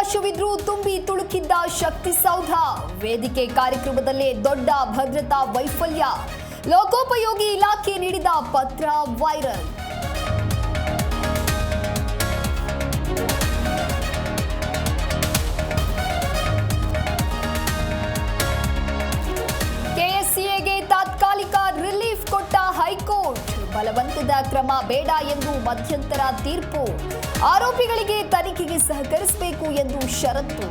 ಅವಕಾಶವಿದ್ರೂ ತುಂಬಿ ತುಳುಕಿದ್ದ ಶಕ್ತಿಸೌಧ. ವೇದಿಕೆ ಕಾರ್ಯಕ್ರಮದಲ್ಲೇ ದೊಡ್ಡ ಭದ್ರತಾ ವೈಫಲ್ಯ. ಲೋಕೋಪಯೋಗಿ ಇಲಾಖೆ ನೀಡಿದ ಪತ್ರ ವೈರಲ್. ಕೆಎಸ್ಸಿಎಗೆ ತಾತ್ಕಾಲಿಕ ರಿಲೀಫ್ ಕೊಟ್ಟ ಹೈಕೋರ್ಟ್. ಬಲವಂತದ ಕ್ರಮ ಬೇಡ ಎಂದು ಮಧ್ಯಂತರ ತೀರ್ಪು. ಆರೋಪಿಗಳಿಗೆ ತನಿಖೆಗೆ ಸಹಕರಿಸಬೇಕು ಎಂದು ಷರತ್ತು.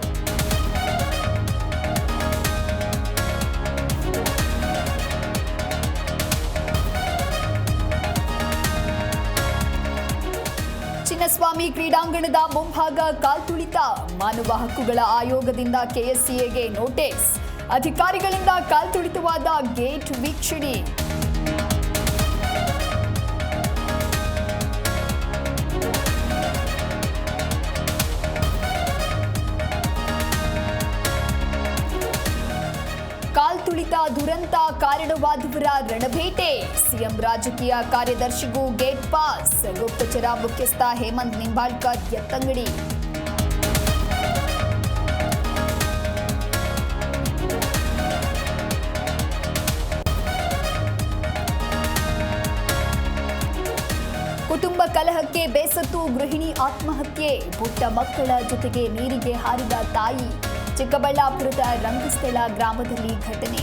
ಚಿನ್ನಸ್ವಾಮಿ ಕ್ರೀಡಾಂಗಣದ ಮುಂಭಾಗ ಕಾಲ್ತುಳಿತ. ಮಾನವ ಹಕ್ಕುಗಳ ಆಯೋಗದಿಂದ ಕೆಎಸ್ಸಿಎಗೆ ನೋಟಿಸ್. ಅಧಿಕಾರಿಗಳಿಂದ ಕಾಲ್ತುಳಿತವಾದ ಗೇಟ್ ವೀಕ್ಷಣೆ. ಕಾಲ್ತುಳಿತ ದುರಂತ ಕಾರಣವಾದವರ ರಣಬೇಟೆ. ಸಿಎಂ ರಾಜಕೀಯ ಕಾರ್ಯದರ್ಶಿಗೂ ಗೇಟ್ ಪಾಸ್. ಗುಪ್ತಚರ ಮುಖ್ಯಸ್ಥ ಹೇಮಂತ್ ನಿಂಬಾಳ್ಕರ್ ಎತ್ತಂಗಡಿ. ಕುಟುಂಬ ಕಲಹಕ್ಕೆ ಬೇಸತ್ತು ಗೃಹಿಣಿ ಆತ್ಮಹತ್ಯೆ. ಪುಟ್ಟ ಮಕ್ಕಳ ಜೊತೆಗೆ ನೀರಿಗೆ ಹಾರಿದ ತಾಯಿ. ಚಿಕ್ಕಬಳ್ಳಾಪುರದ ರಂಗಸ್ಥಳ ಗ್ರಾಮದಲ್ಲಿ ಘಟನೆ.